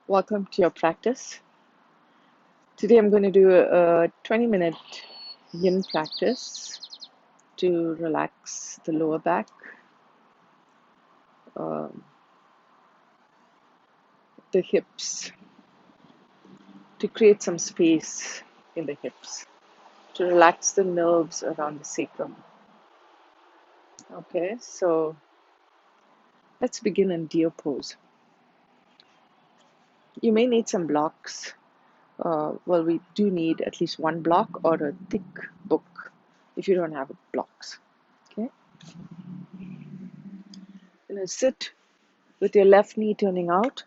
Welcome to your practice. Today I'm going to do a 20-minute yin practice to relax the lower back, um, the hips, to create some space in the hips, to relax the nerves around the sacrum. Okay, so let's begin in deer pose. You may need some blocks. Well, we do need at least one block or a thick book if you don't have blocks. Okay, you're going to sit with your left knee turning out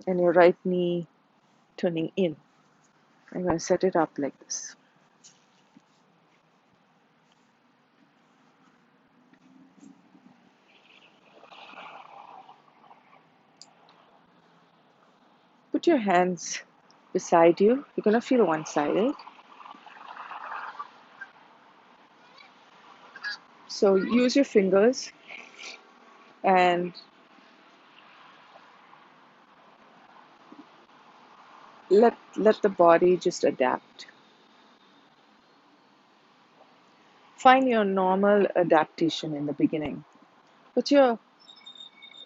and your right knee turning in. I'm going to set it up like this. Put your hands beside you. You're going to feel one-sided. So use your fingers and let the body just adapt. Find your normal adaptation in the beginning. What's your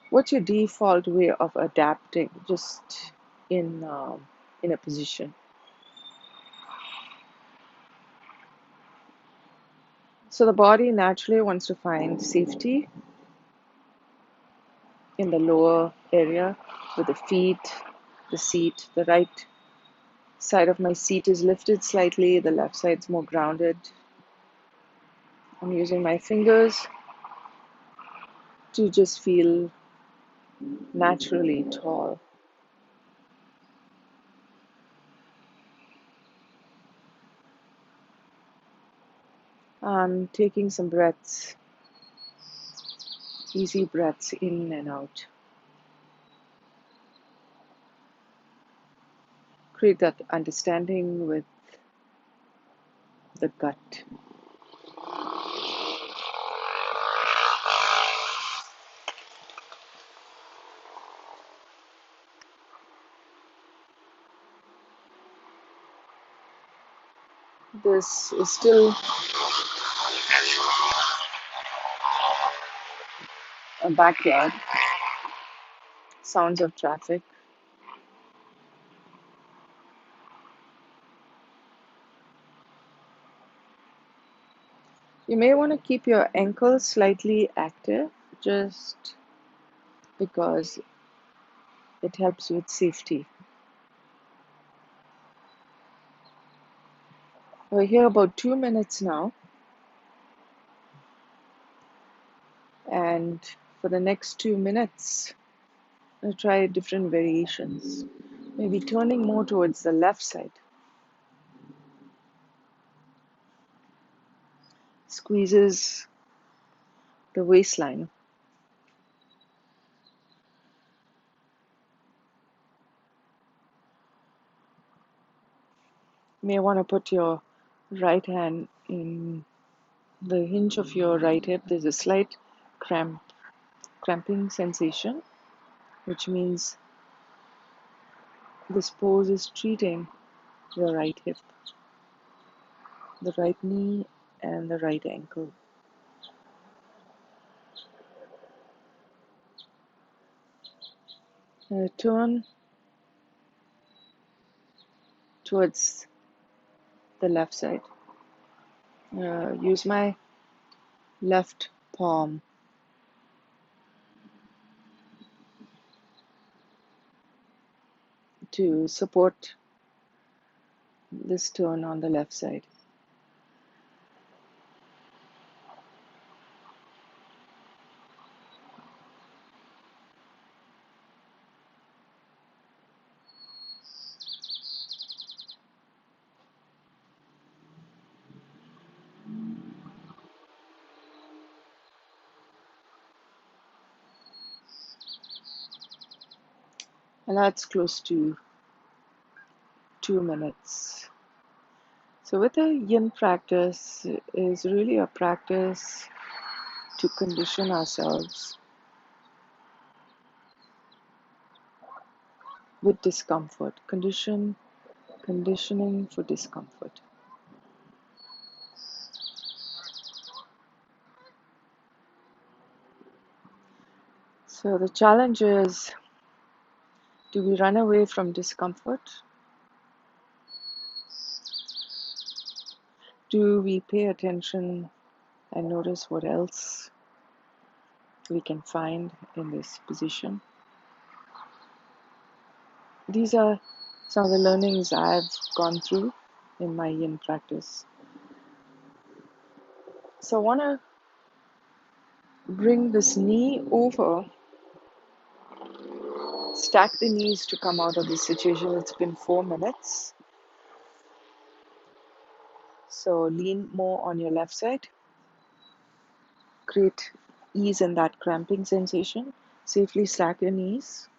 what's your default way of adapting just in a position? So the body naturally wants to find safety in the lower area with the feet, the seat. The right side of my seat is lifted slightly, the left side's more grounded. I'm using my fingers to just feel naturally tall. I'm taking some breaths, easy breaths in and out. Create that understanding with the gut. This is still a backyard, sounds of traffic. You may want to keep your ankles slightly active just because it helps with safety. We're here about 2 minutes now, and for the next 2 minutes, I'll try different variations. Maybe turning more towards the left side. Squeezes the waistline. You may want to put your right hand in the hinge of your right hip. There's a slight cramping sensation, which means this pose is treating the right hip, the right knee, and the right ankle. Turn towards the left side. Use my left palm to support this turn on the left side. And that's close to 2 minutes. So with a yin practice is really a practice to condition ourselves with discomfort. Conditioning for discomfort. So the challenge is, do we run away from discomfort? Do we pay attention and notice what else we can find in this position? These are some of the learnings I've gone through in my yin practice. So I want to bring this knee over, stack the knees to come out of this situation. It's been 4 minutes. So lean more on your left side. Create ease in that cramping sensation. Safely stack your knees.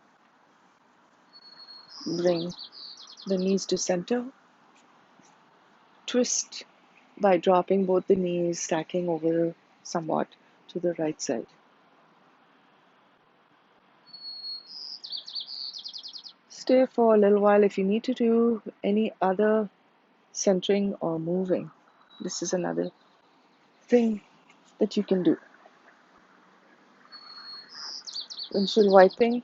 Bring the knees to center. Twist by dropping both the knees, stacking over somewhat to the right side. Stay for a little while. If you need to do any other centering or moving, this is another thing that you can do. Windshield wiping.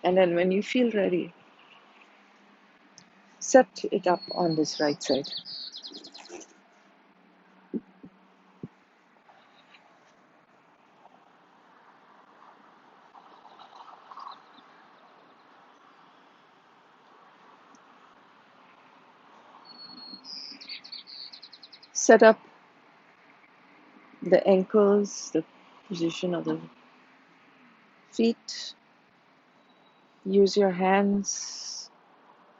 And then when you feel ready, set it up on this right side. Set up the ankles, the position of the feet. Use your hands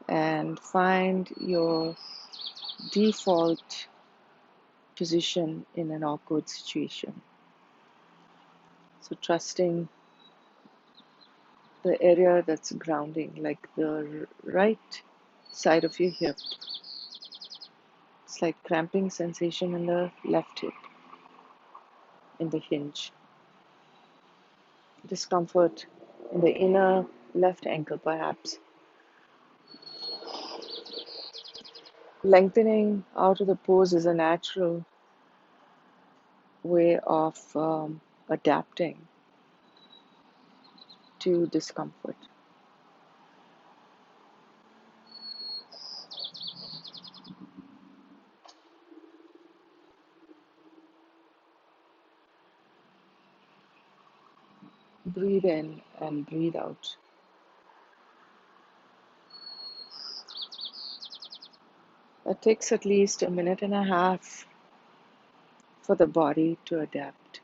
and find your default position in an awkward situation. So trusting the area that's grounding, like the right side of your hip. Slight cramping sensation in the left hip, in the hinge. Discomfort in the inner left ankle, perhaps. Lengthening out of the pose is a natural way of adapting to discomfort. Breathe in and breathe out. It takes at least a minute and a half for the body to adapt.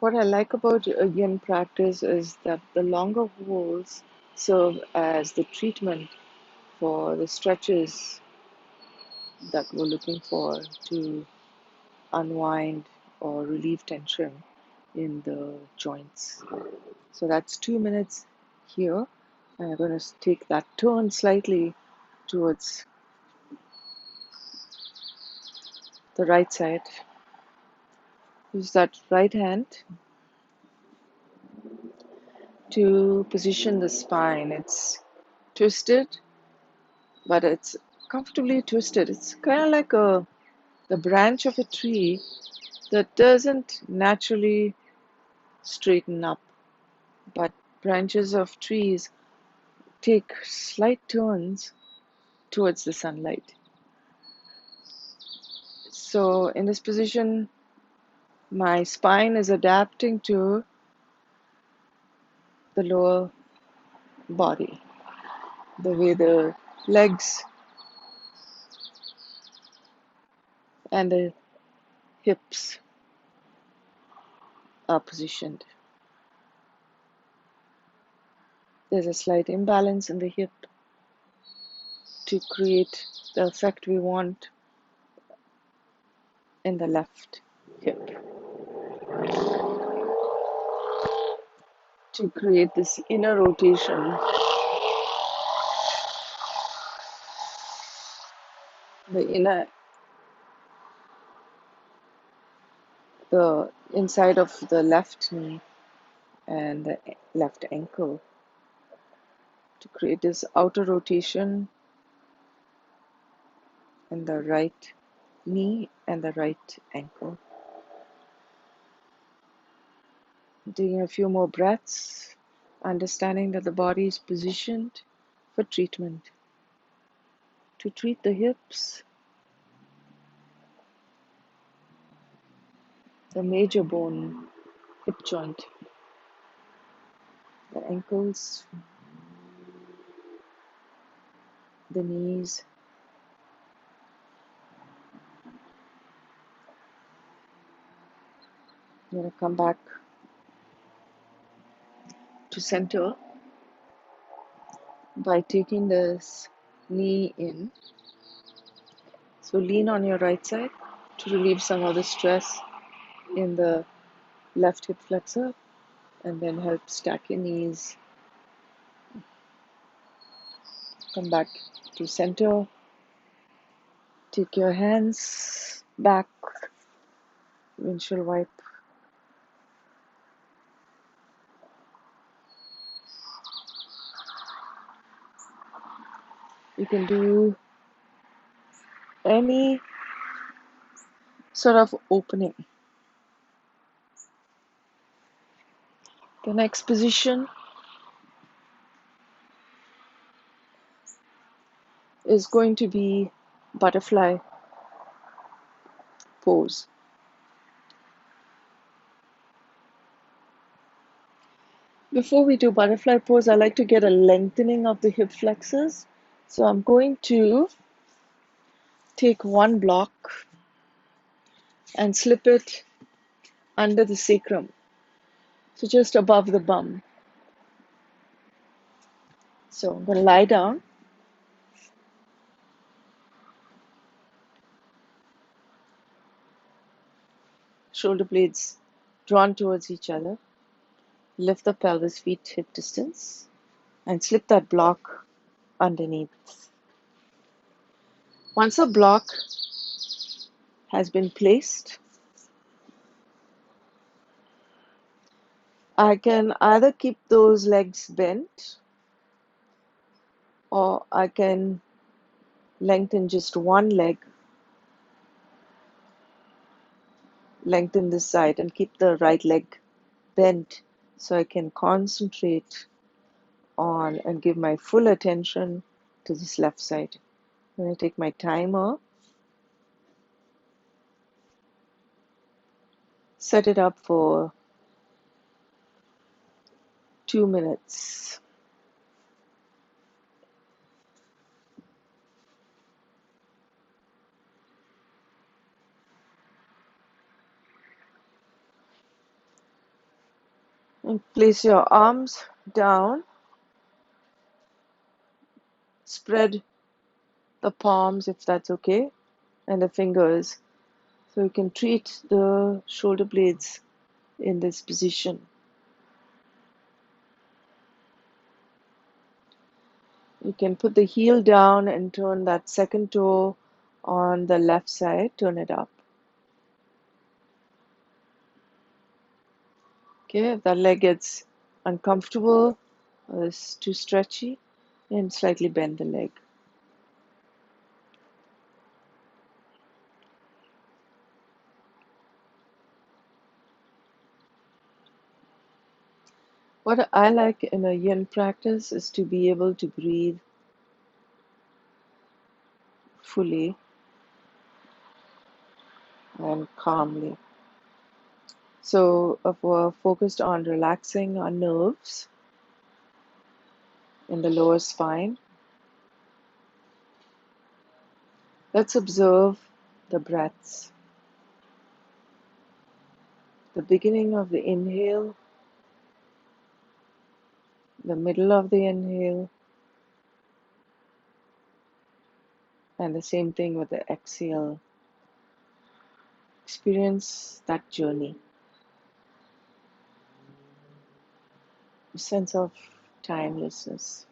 What I like about a yin practice is that the longer holds serve as the treatment for the stretches that we're looking for to unwind or relieve tension in the joints. So that's 2 minutes here. And I'm going to take that turn slightly towards the right side. Use that right hand to position the spine. It's twisted, but it's comfortably twisted. It's kind of like the branch of a tree that doesn't naturally straighten up, but branches of trees take slight turns towards the sunlight. So in this position, my spine is adapting to the lower body, the way the legs and the hips are positioned. There's a slight imbalance in the hip to create the effect we want in the left hip. to create this inner rotation. The the inside of the left knee and the left ankle, to create this outer rotation in the right knee and the right ankle. Taking a few more breaths, understanding that the body is positioned for treatment. To treat the hips, the major bone, hip joint, the ankles, the knees. You're going to come back to center by taking this knee in. So lean on your right side to relieve some of the stress in the left hip flexor, and then help stack your knees. Come back to center. Take your hands back, windshield wipe. You can do any sort of opening. The next position is going to be butterfly pose. Before we do butterfly pose, I like to get a lengthening of the hip flexors. So I'm going to take one block and slip it under the sacrum, so just above the bum. So I'm going to lie down, shoulder blades drawn towards each other. Lift the pelvis, feet hip distance, and slip that block underneath. Once a block has been placed, I can either keep those legs bent, or I can lengthen just one leg, lengthen this side, and keep the right leg bent so I can concentrate on and give my full attention to this left side. I'm going to take my timer, set it up for 2 minutes. And place your arms down, spread the palms if that's okay, and the fingers, so you can treat the shoulder blades in this position. You can put the heel down and turn that second toe on the left side, turn it up. Okay, if that leg gets uncomfortable or is too stretchy, then slightly bend the leg. What I like in a yin practice is to be able to breathe fully and calmly. So if we're focused on relaxing our nerves in the lower spine, let's observe the breaths. The beginning of the inhale, the middle of the inhale, and the same thing with the exhale. Experience that journey. sense of timelessness.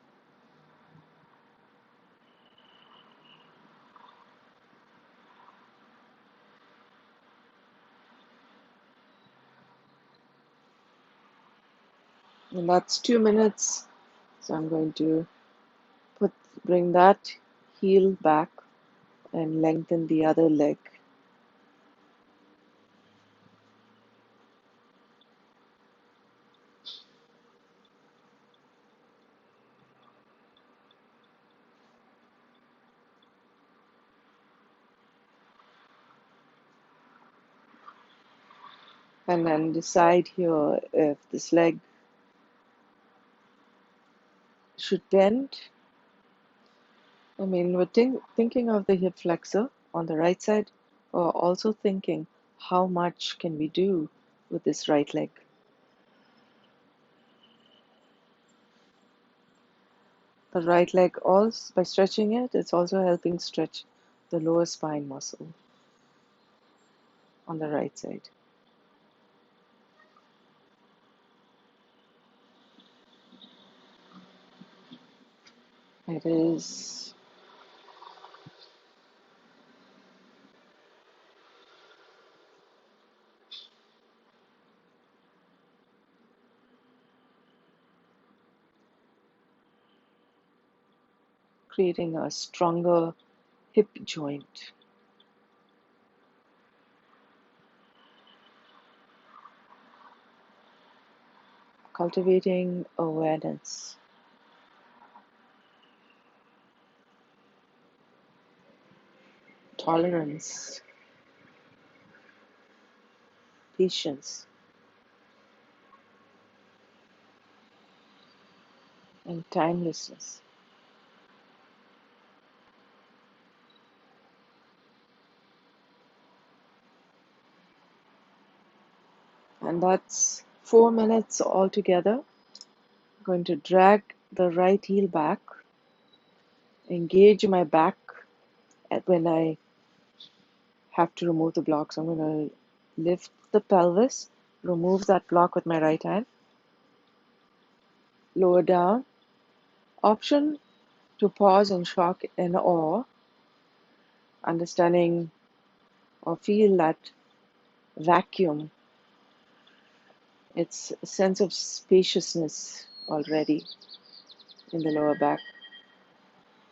And that's 2 minutes. So I'm going to put bring that heel back and lengthen the other leg. And then decide here if this leg should bend. I mean, we're thinking of the hip flexor on the right side, or also thinking how much can we do with this right leg. The right leg, also by stretching it, it's also helping stretch the lower spine muscle on the right side. It is creating a stronger hip joint, cultivating awareness, tolerance, patience, and timelessness. And that's 4 minutes altogether. I'm going to drag the right heel back, engage my back when I have to remove the block. So I'm going to lift the pelvis, remove that block with my right hand, lower down. Option to pause in shock and awe, understanding or feel that vacuum. It's a sense of spaciousness already in the lower back.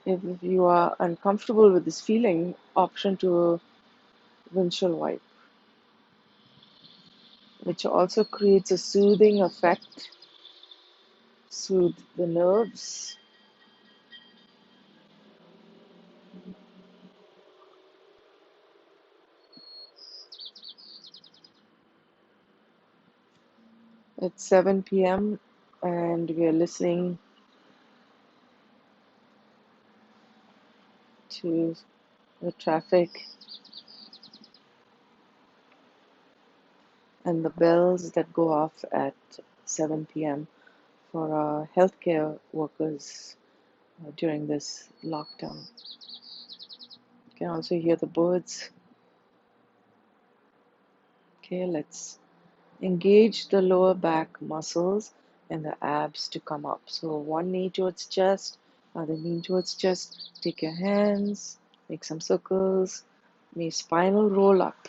If you are uncomfortable with this feeling, option to windshield wipe, which also creates a soothing effect, soothe the nerves. It's 7 p.m. and we are listening to the traffic and the bells that go off at 7 p.m. for our healthcare workers during this lockdown. You can also hear the birds. Okay, let's engage the lower back muscles and the abs to come up. So one knee towards chest, other knee towards chest. Take your hands, make some circles. May spinal roll up.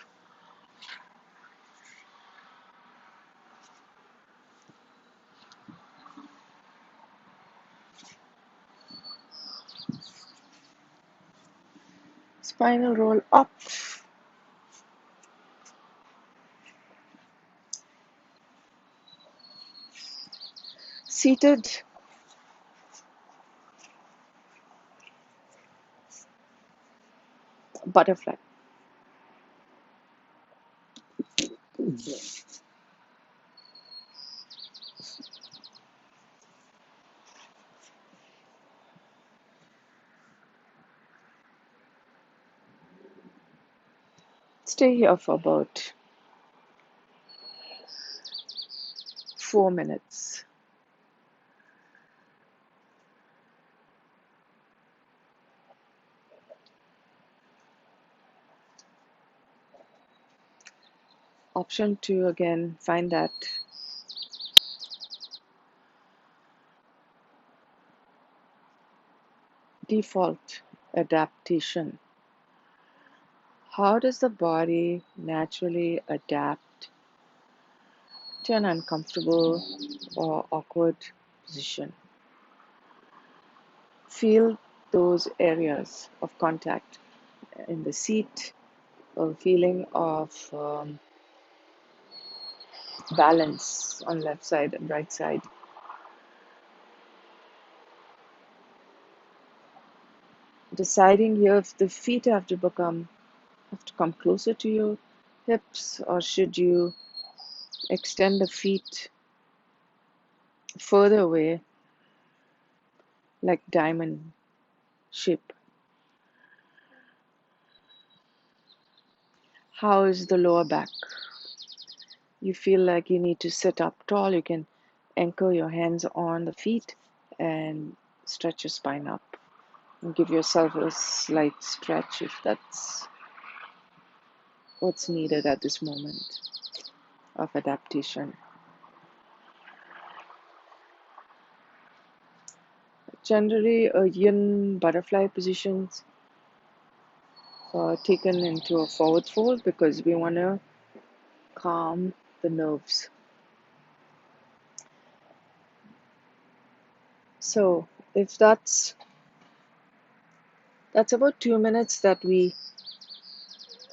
Spinal roll up. Seated. Butterfly. Stay here for about 4 minutes. Option two, again, find that Default adaptation. How does the body naturally adapt to an uncomfortable or awkward position? Feel those areas of contact in the seat, a feeling of balance on left side and right side. Deciding here if the feet have to come closer to your hips, or should you extend the feet further away like diamond shape. How is the lower back? You feel like you need to sit up tall. You can anchor your hands on the feet and stretch your spine up and give yourself a slight stretch if that's what's needed at this moment of adaptation. Generally, a yin butterfly positions are taken into a forward fold because we want to calm the nerves. So, if that's about 2 minutes that we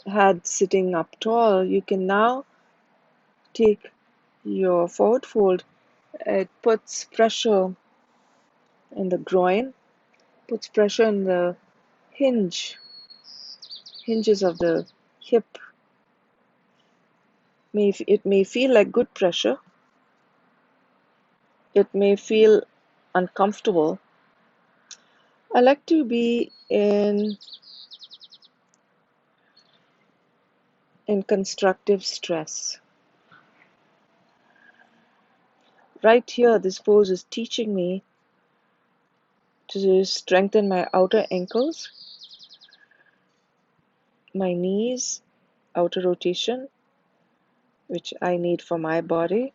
had sitting up tall, you can now take your forward fold. It puts pressure in the groin, puts pressure in the hinges of the hip. It may feel like good pressure. It may feel uncomfortable. I like to be in constructive stress. Right here, this pose is teaching me to strengthen my outer ankles, my knees, outer rotation, which I need for my body.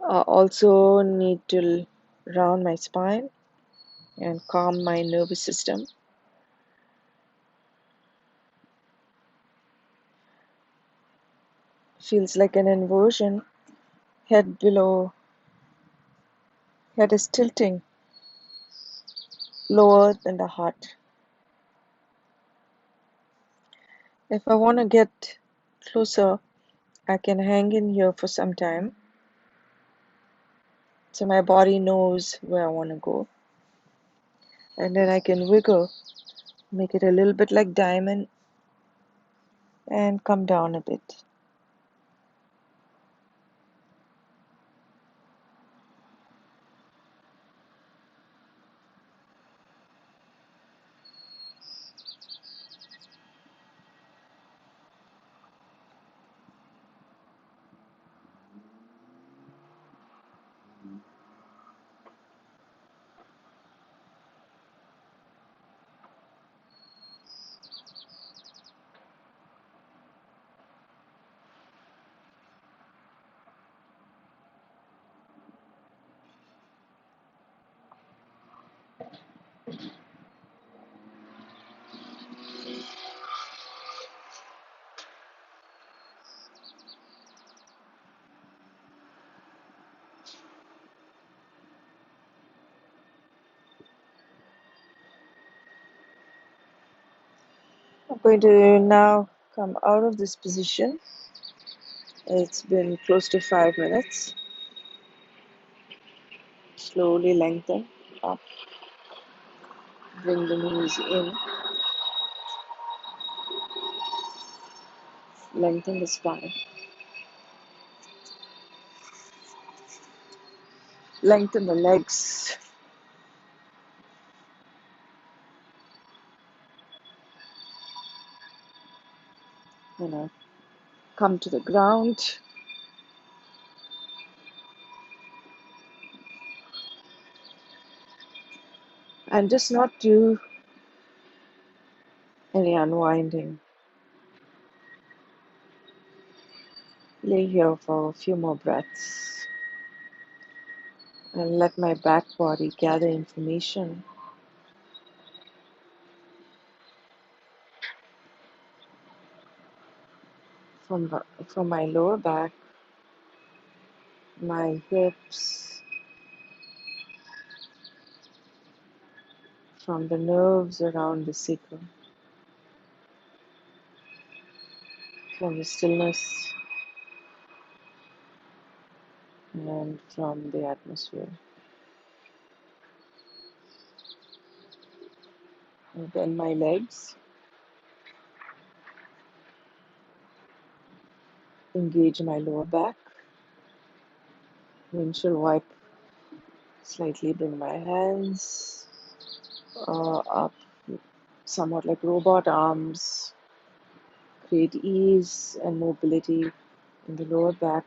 Also need to round my spine and calm my nervous system. Feels like an inversion. Head below, head is tilting lower than the heart. If I want to get closer, I can hang in here for some time so my body knows where I want to go. And then I can wiggle, make it a little bit like diamond, and come down a bit. I'm going to now come out of this position. It's been close to 5 minutes. Slowly lengthen up, bring the knees in, lengthen the spine, lengthen the legs, you know, come to the ground, and just not do any unwinding. Lay here for a few more breaths and let my back body gather information from my lower back, my hips, from the nerves around the sacrum, from the stillness and from the atmosphere. And then my legs, engage my lower back, windshield wipe, slightly bring my hands up, somewhat like robot arms, create ease and mobility in the lower back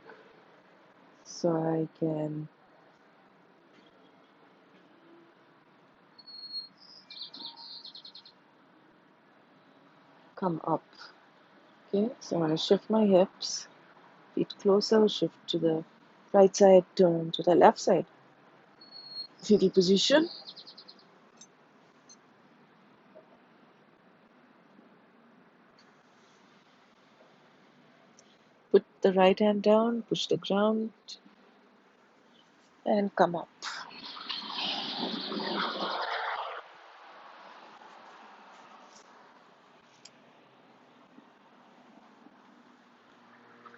so I can come up. Okay, so I'm going to shift my hips, feet closer, shift to the right side, turn to the left side. Fetal position. Put the right hand down, push the ground, and come up.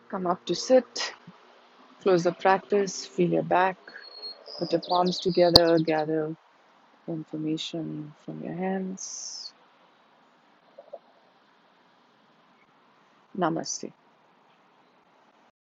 Come up to sit. Close the practice, feel your back. Put your palms together, gather information from your hands. Namaste.